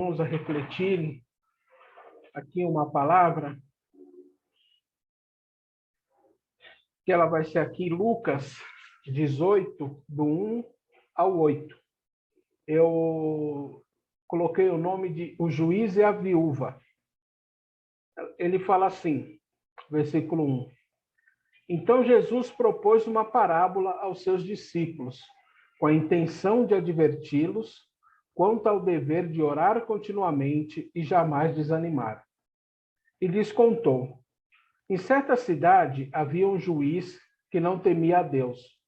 Vamos a refletir aqui uma palavra, que ela vai ser aqui Lucas 18, do 1 ao 8. Eu coloquei o nome de O Juiz e a Viúva. Ele fala assim, versículo 1. Então Jesus propôs uma parábola aos seus discípulos, com a intenção de adverti-los quanto ao dever de orar continuamente e jamais desanimar. E lhes contou: em certa cidade havia um juiz que não temia a Deus,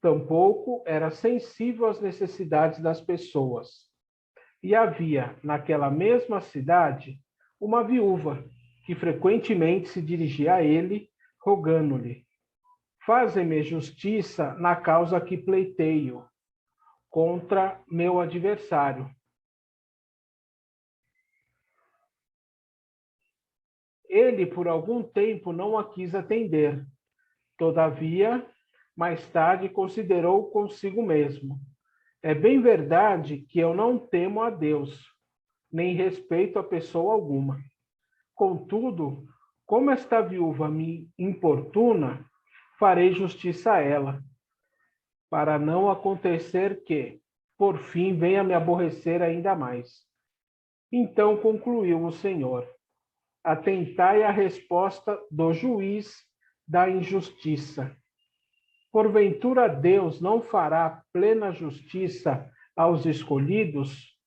tampouco era sensível às necessidades das pessoas. E havia, naquela mesma cidade, uma viúva que frequentemente se dirigia a ele, rogando-lhe: faze-me justiça na causa que pleiteio contra meu adversário. Ele, por algum tempo, não a quis atender. Todavia, mais tarde, considerou consigo mesmo: é bem verdade que eu não temo a Deus, nem respeito a pessoa alguma. Contudo, como esta viúva me importuna, farei justiça a ela, para não acontecer que, por fim, venha me aborrecer ainda mais. Então concluiu o Senhor: atentai à resposta do juiz da injustiça. Porventura Deus não fará plena justiça aos escolhidos,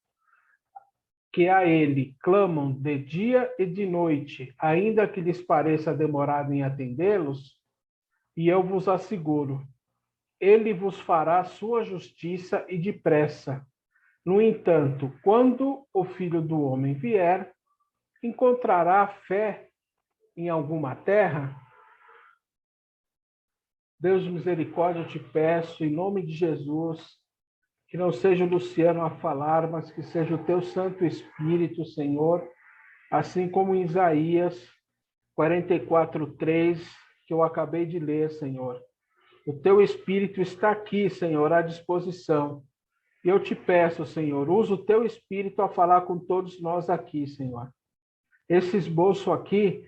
que a ele clamam de dia e de noite, ainda que lhes pareça demorado em atendê-los? E eu vos asseguro, ele vos fará sua justiça e depressa. No entanto, quando o Filho do Homem vier, encontrará fé em alguma terra? Deus de misericórdia, eu te peço, em nome de Jesus, que não seja o Luciano a falar, mas que seja o teu Santo Espírito, Senhor, assim como em Isaías 44:3, que eu acabei de ler, Senhor. O teu Espírito está aqui, Senhor, à disposição. E eu te peço, Senhor, usa o teu Espírito a falar com todos nós aqui, Senhor. Esse esboço aqui,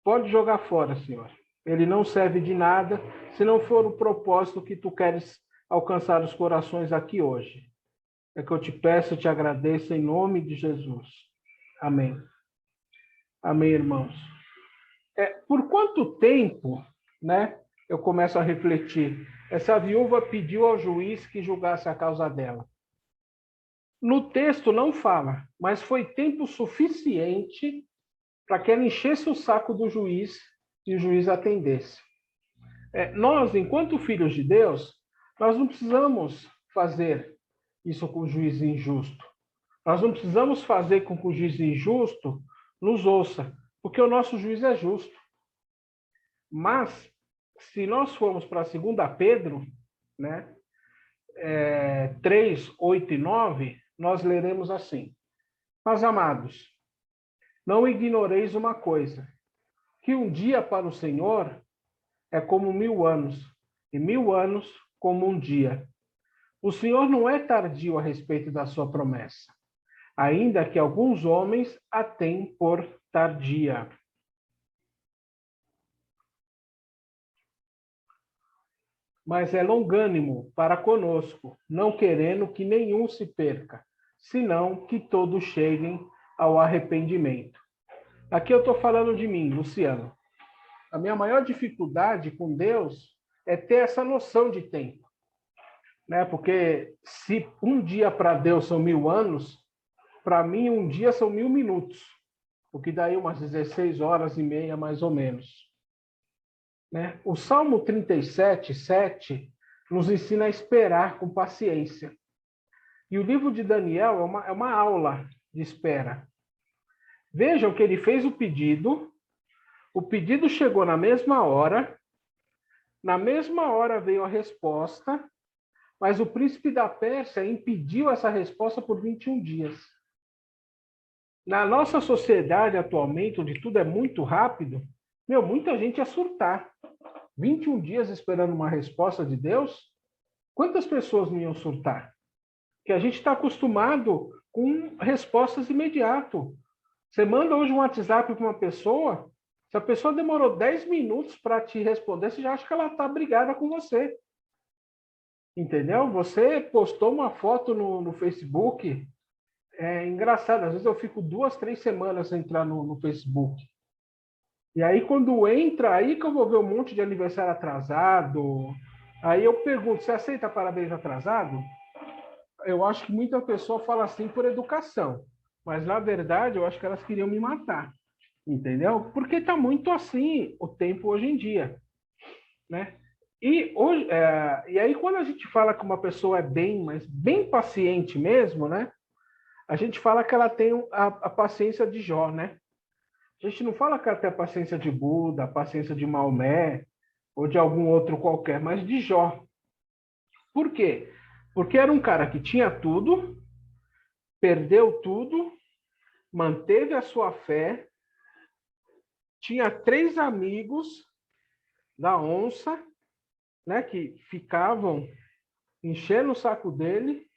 pode jogar fora, Senhor. Ele não serve de nada se não for o propósito que tu queres alcançar os corações aqui hoje. É que eu te peço, eu te agradeço em nome de Jesus. Amém. Amém, irmãos. Por quanto tempo, né, eu começo a refletir, essa viúva pediu ao juiz que julgasse a causa dela. No texto não fala, mas foi tempo suficiente para que ela enchesse o saco do juiz e o juiz atendesse. Nós, enquanto filhos de Deus, nós não precisamos fazer isso com o juiz injusto. Nós não precisamos fazer com que o juiz injusto nos ouça, porque o nosso juiz é justo. Mas, se nós formos para 2 Pedro, né, 3, 8 e 9, nós leremos assim: mas, amados, não ignoreis uma coisa, que um dia para o Senhor é como 1000 anos, e 1000 anos como um dia. O Senhor não é tardio a respeito da sua promessa, ainda que alguns homens a tenham por tardia. Mas é longânimo para conosco, não querendo que nenhum se perca, senão que todos cheguem ao arrependimento. Aqui eu estou falando de mim, Luciano. A minha maior dificuldade com Deus é ter essa noção de tempo, né? Porque se um dia para Deus são 1000 anos, para mim um dia são 1000 minutos, o que daí umas 16 horas e meia, mais ou menos. Né? O Salmo 37, 7, nos ensina a esperar com paciência. E o livro de Daniel é uma aula de espera. Vejam que ele fez o pedido chegou na mesma hora veio a resposta, mas o príncipe da Pérsia impediu essa resposta por 21 dias. Na nossa sociedade atualmente, onde tudo é muito rápido, muita gente ia surtar. 21 dias esperando uma resposta de Deus? Quantas pessoas não iam surtar? Que a gente está acostumado com respostas imediatas. Você manda hoje um WhatsApp para uma pessoa, se a pessoa demorou 10 minutos para te responder, você já acha que ela está brigada com você. Entendeu? Você postou uma foto no Facebook, é engraçado, às vezes eu fico 2, 3 semanas sem entrar no Facebook. E aí, quando entra, aí que eu vou ver um monte de aniversário atrasado. Aí eu pergunto, você aceita parabéns atrasado? Eu acho que muita pessoa fala assim por educação. Mas, na verdade, eu acho que elas queriam me matar. Entendeu? Porque está muito assim o tempo hoje em dia. Né? E, hoje, e aí, quando a gente fala que uma pessoa é bem, mas bem paciente mesmo, né? A gente fala que ela tem a paciência de Jó, né? A gente não fala que ela tem a paciência de Buda, a paciência de Maomé, ou de algum outro qualquer, mas de Jó. Por quê? Porque era um cara que tinha tudo, perdeu tudo, manteve a sua fé, tinha 3 amigos da onça, né, que ficavam enchendo o saco dele,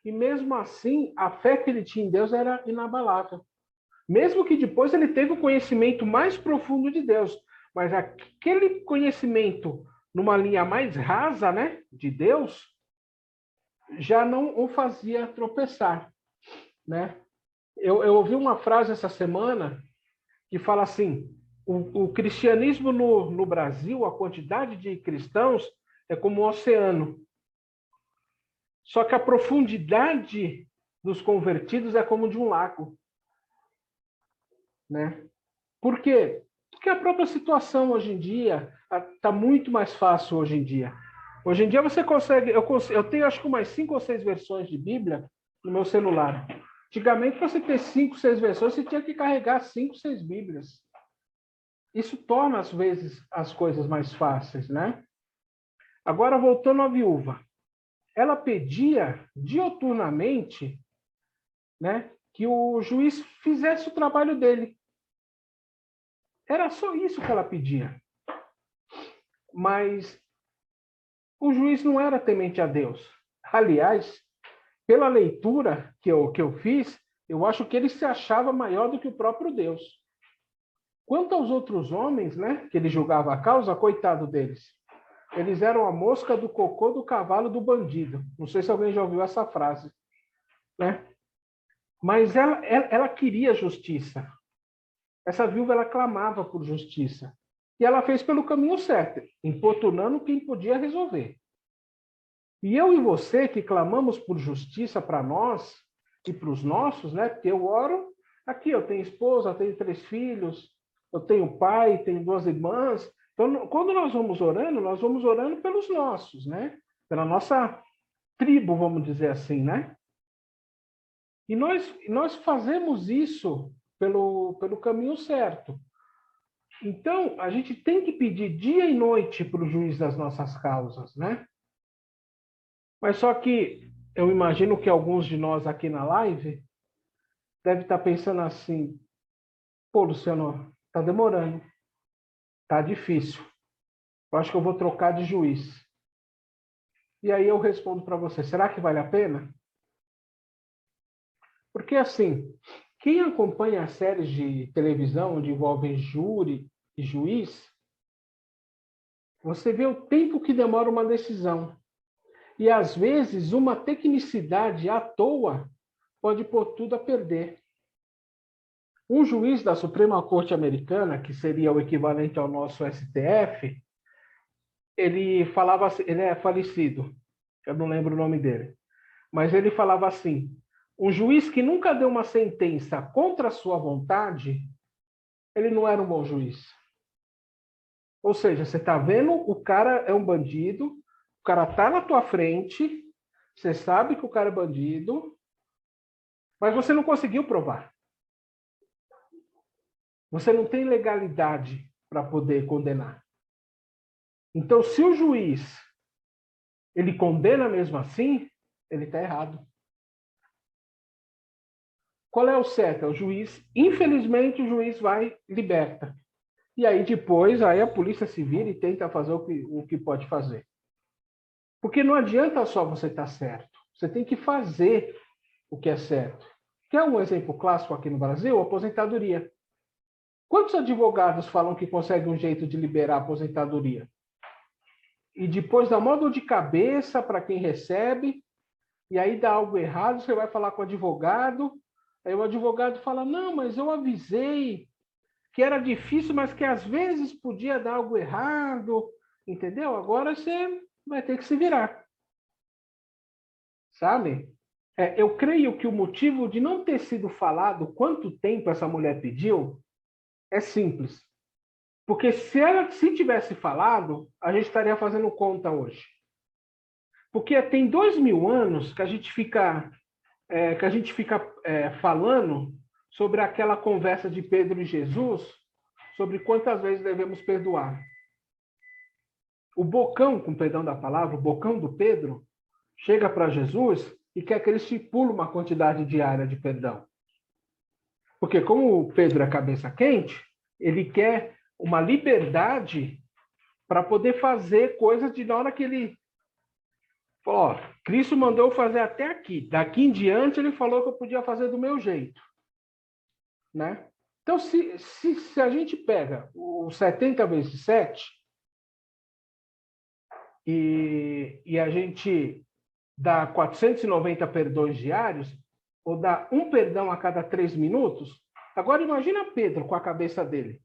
e mesmo assim, a fé que ele tinha em Deus era inabalável. Mesmo que depois ele teve o conhecimento mais profundo de Deus, mas aquele conhecimento numa linha mais rasa, né, de Deus, já não o fazia tropeçar, né? Eu ouvi uma frase essa semana que fala assim: o cristianismo no Brasil, a quantidade de cristãos é como um oceano. Só que a profundidade dos convertidos é como de um lago, né? Por quê? Porque a própria situação hoje em dia está muito mais fácil hoje em dia. Hoje em dia você consegue, eu tenho acho que umas 5 ou 6 versões de Bíblia no meu celular. Antigamente, para você ter 5, 6 versões, você tinha que carregar 5, 6 Bíblias. Isso torna, às vezes, as coisas mais fáceis, né? Agora, voltando à viúva. Ela pedia dioturnamente, né, que o juiz fizesse o trabalho dele. Era só isso que ela pedia. Mas o juiz não era temente a Deus. Aliás, pela leitura que eu fiz, eu acho que ele se achava maior do que o próprio Deus. Quanto aos outros homens, né, que ele julgava a causa, coitado deles. Eles eram a mosca do cocô do cavalo do bandido. Não sei se alguém já ouviu essa frase, né? Mas ela queria justiça. Essa viúva, ela clamava por justiça. E ela fez pelo caminho certo, importunando quem podia resolver. E eu e você que clamamos por justiça para nós e para os nossos, né? Porque eu oro, aqui eu tenho esposa, eu tenho 3 filhos, eu tenho pai, tenho 2 irmãs. Então, quando nós vamos orando pelos nossos, né? Pela nossa tribo, vamos dizer assim, né? E nós fazemos isso pelo caminho certo. Então, a gente tem que pedir dia e noite para o juiz das nossas causas, né? Mas só que eu imagino que alguns de nós aqui na live devem estar pensando assim: pô, Luciano, está demorando, está difícil. Eu acho que eu vou trocar de juiz. E aí eu respondo para você: será que vale a pena? Porque assim, quem acompanha as séries de televisão onde envolvem júri e juiz, você vê o tempo que demora uma decisão. E, às vezes, uma tecnicidade à toa pode pôr tudo a perder. Um juiz da Suprema Corte Americana, que seria o equivalente ao nosso STF, ele falava assim, ele é falecido, eu não lembro o nome dele, mas ele falava assim: um juiz que nunca deu uma sentença contra a sua vontade, ele não era um bom juiz. Ou seja, você está vendo, o cara é um bandido, o cara está na tua frente, você sabe que o cara é bandido, mas você não conseguiu provar. Você não tem legalidade para poder condenar. Então, se o juiz ele condena mesmo assim, ele está errado. Qual é o certo? É o juiz. Infelizmente, o juiz vai e liberta. E aí depois, aí a polícia se vira e tenta fazer o que pode fazer. Porque não adianta só você estar certo. Você tem que fazer o que é certo. Quer um exemplo clássico aqui no Brasil? Aposentadoria. Quantos advogados falam que conseguem um jeito de liberar a aposentadoria? E depois dá uma dor de cabeça para quem recebe, e aí dá algo errado, você vai falar com o advogado, aí o advogado fala, não, mas eu avisei que era difícil, mas que às vezes podia dar algo errado, entendeu? Agora você vai ter que se virar. Sabe? Eu creio que o motivo de não ter sido falado quanto tempo essa mulher pediu é simples. Porque se tivesse falado, a gente estaria fazendo conta hoje. Porque tem 2000 anos que a gente fica, falando sobre aquela conversa de Pedro e Jesus, sobre quantas vezes devemos perdoar. O bocão, com perdão da palavra, o bocão do Pedro, chega para Jesus e quer que ele estipule uma quantidade diária de perdão. Porque como o Pedro é cabeça quente, ele quer uma liberdade para poder fazer coisas de na hora que ele... Ó, Cristo mandou eu fazer até aqui. Daqui em diante ele falou que eu podia fazer do meu jeito. Né? Então, se a gente pega o 70 vezes 7 e a gente dá 490 perdões diários, ou dá um perdão a cada 3 minutos, agora imagina Pedro com a cabeça dele.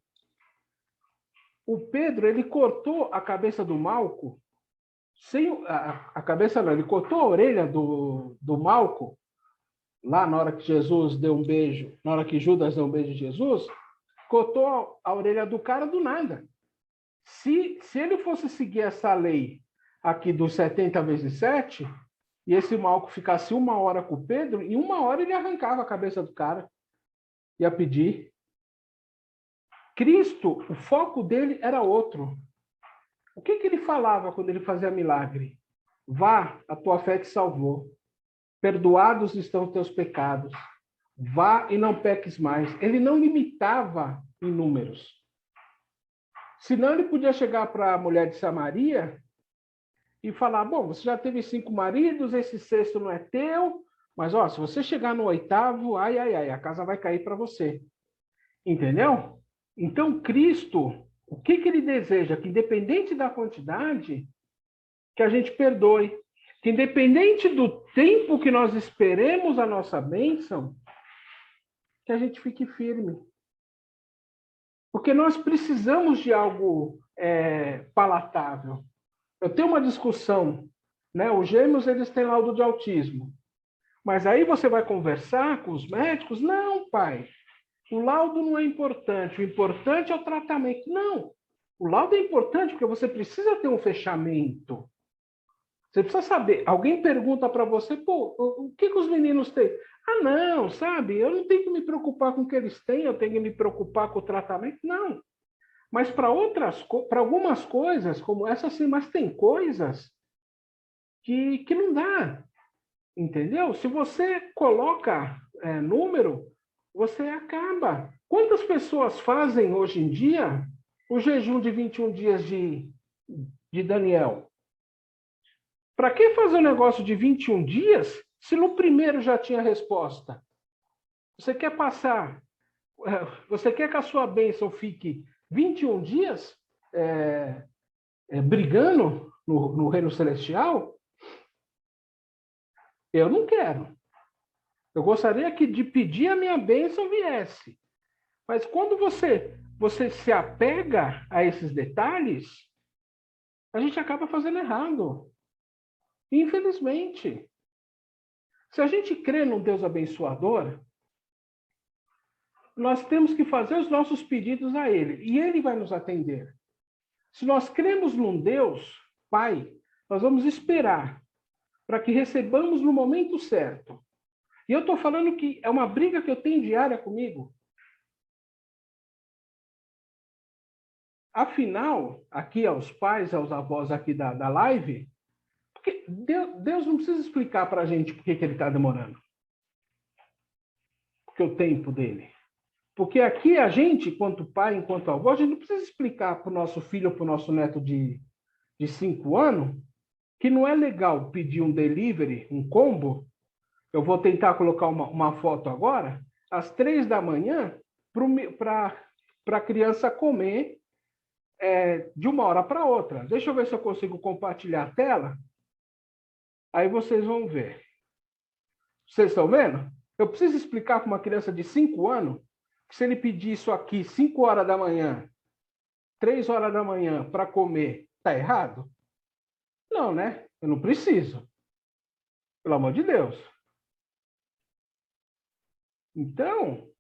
O Pedro, ele cortou a cabeça do Malco, sem a cabeça não, ele cortou a orelha do Malco, lá na hora que Jesus deu um beijo, na hora que Judas deu um beijo de Jesus, cortou a orelha do cara do nada. Se ele fosse seguir essa lei aqui dos 70 vezes 7, e esse Malco ficasse 1 hora com o Pedro, em 1 hora ele arrancava a cabeça do cara, ia pedir. Cristo, o foco dele era outro. O que ele falava quando ele fazia milagre? Vá, a tua fé te salvou. Perdoados estão os teus pecados. Vá e não peques mais. Ele não limitava em números. Senão ele podia chegar para a mulher de Samaria e falar, bom, você já teve 5 maridos, esse 6º não é teu, mas ó, se você chegar no 8º, ai, a casa vai cair para você. Entendeu? Então, Cristo, o que ele deseja? Que independente da quantidade, que a gente perdoe. Que independente do tempo que nós esperemos a nossa bênção, que a gente fique firme. Porque nós precisamos de algo palatável. Eu tenho uma discussão, né? Os gêmeos, eles têm laudo de autismo. Mas aí você vai conversar com os médicos? Não, pai. O laudo não é importante. O importante é o tratamento. Não. O laudo é importante porque você precisa ter um fechamento. Você precisa saber. Alguém pergunta para você, pô, o que os meninos têm? Ah, não, sabe? Eu não tenho que me preocupar com o que eles têm, eu tenho que me preocupar com o tratamento. Não. Mas para algumas coisas, como essa sim, mas tem coisas que não dá. Entendeu? Se você coloca número, você acaba. Quantas pessoas fazem hoje em dia o jejum de 21 dias de Daniel? Para que fazer um negócio de 21 dias se no primeiro já tinha resposta? Você quer que a sua bênção fique 21 dias brigando no reino celestial? Eu não quero. Eu gostaria que de pedir a minha bênção viesse. Mas quando você se apega a esses detalhes, a gente acaba fazendo errado. Infelizmente. Se a gente crê num Deus abençoador, nós temos que fazer os nossos pedidos a Ele. E Ele vai nos atender. Se nós cremos num Deus, Pai, nós vamos esperar para que recebamos no momento certo. E eu estou falando que é uma briga que eu tenho diária comigo. Afinal, aqui aos pais, aos avós aqui da live, porque Deus não precisa explicar para a gente por que ele está demorando. Porque o tempo dele. Porque aqui a gente, enquanto pai, enquanto avó, a gente não precisa explicar para o nosso filho ou para o nosso neto de 5 anos que não é legal pedir um delivery, um combo. Eu vou tentar colocar uma foto agora, às 3 da manhã, para a criança comer de uma hora para outra. Deixa eu ver se eu consigo compartilhar a tela. Aí vocês vão ver. Vocês estão vendo? Eu preciso explicar para uma criança de 5 anos que se ele pedir isso aqui 5 horas da manhã, 3 horas da manhã para comer, está errado? Não, né? Eu não preciso. Pelo amor de Deus. Então,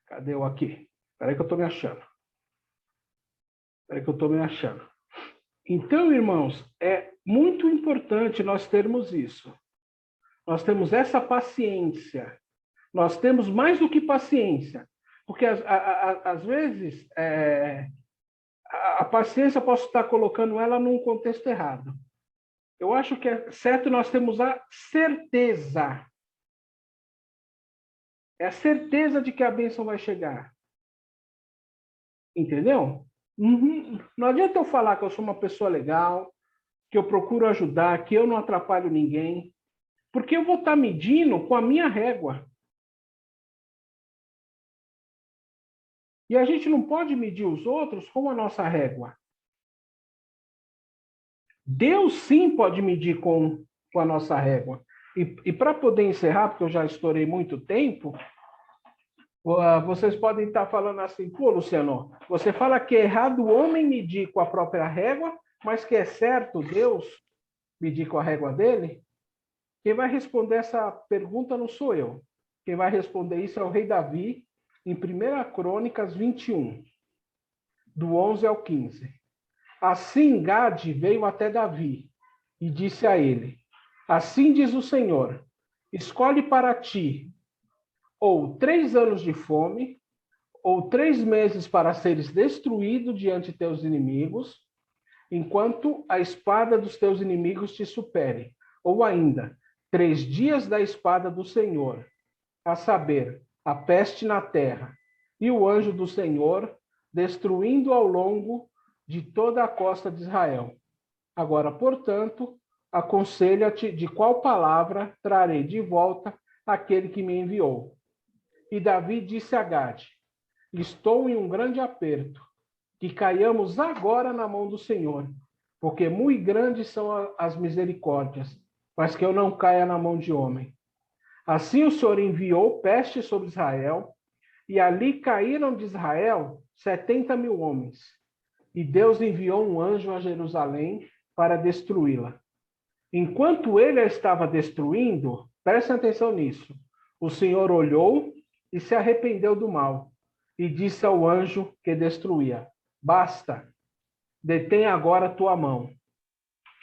cadê eu aqui? Espera aí que eu estou me achando. Então, irmãos, é muito importante nós termos isso. Nós temos essa paciência. Nós temos mais do que paciência. Porque, às vezes, a paciência, eu posso estar colocando ela num contexto errado. Eu acho que é certo nós temos a certeza. É a certeza de que a bênção vai chegar. Entendeu? Uhum. Não adianta eu falar que eu sou uma pessoa legal, que eu procuro ajudar, que eu não atrapalho ninguém, porque eu vou estar medindo com a minha régua. E a gente não pode medir os outros com a nossa régua. Deus sim pode medir com a nossa régua. E para poder encerrar, porque eu já estourei muito tempo, vocês podem estar falando assim, pô, Luciano, você fala que é errado o homem medir com a própria régua, mas que é certo Deus medir com a régua dele? Quem vai responder essa pergunta não sou eu. Quem vai responder isso é o rei Davi, em 1 Crônicas 21, do 11 ao 15. Assim Gade veio até Davi e disse a ele, assim diz o Senhor, escolhe para ti ou 3 anos de fome, ou 3 meses para seres destruído diante de teus inimigos, enquanto a espada dos teus inimigos te supere, ou ainda 3 dias da espada do Senhor, a saber, a peste na terra, e o anjo do Senhor destruindo ao longo de toda a costa de Israel. Agora, portanto, aconselha-te de qual palavra trarei de volta aquele que me enviou. E Davi disse a Gade, estou em um grande aperto, que caiamos agora na mão do Senhor, porque muito grandes são as misericórdias, mas que eu não caia na mão de homem. Assim o Senhor enviou peste sobre Israel, e ali caíram de Israel 70.000 homens. E Deus enviou um anjo a Jerusalém para destruí-la. Enquanto ele a estava destruindo, prestem atenção nisso, o Senhor olhou e se arrependeu do mal, e disse ao anjo que destruía, basta, detém agora a tua mão.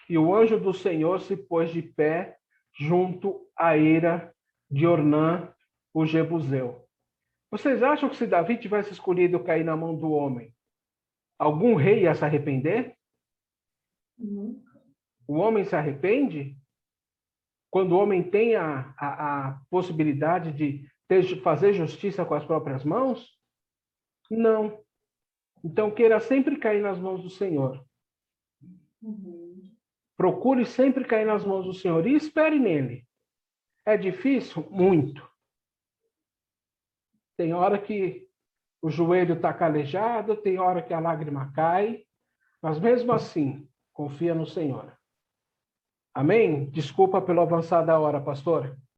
E o anjo do Senhor se pôs de pé junto à eira de Ornã, o Jebuseu. Vocês acham que se Davi tivesse escolhido cair na mão do homem, algum rei ia se arrepender? O homem se arrepende? Quando o homem tem a possibilidade de fazer justiça com as próprias mãos? Não. Então, queira sempre cair nas mãos do Senhor. Procure sempre cair nas mãos do Senhor e espere nele. É difícil? Muito. Tem hora que o joelho está calejado, tem hora que a lágrima cai, mas mesmo assim, confia no Senhor. Amém? Desculpa pelo avançar da hora, pastor.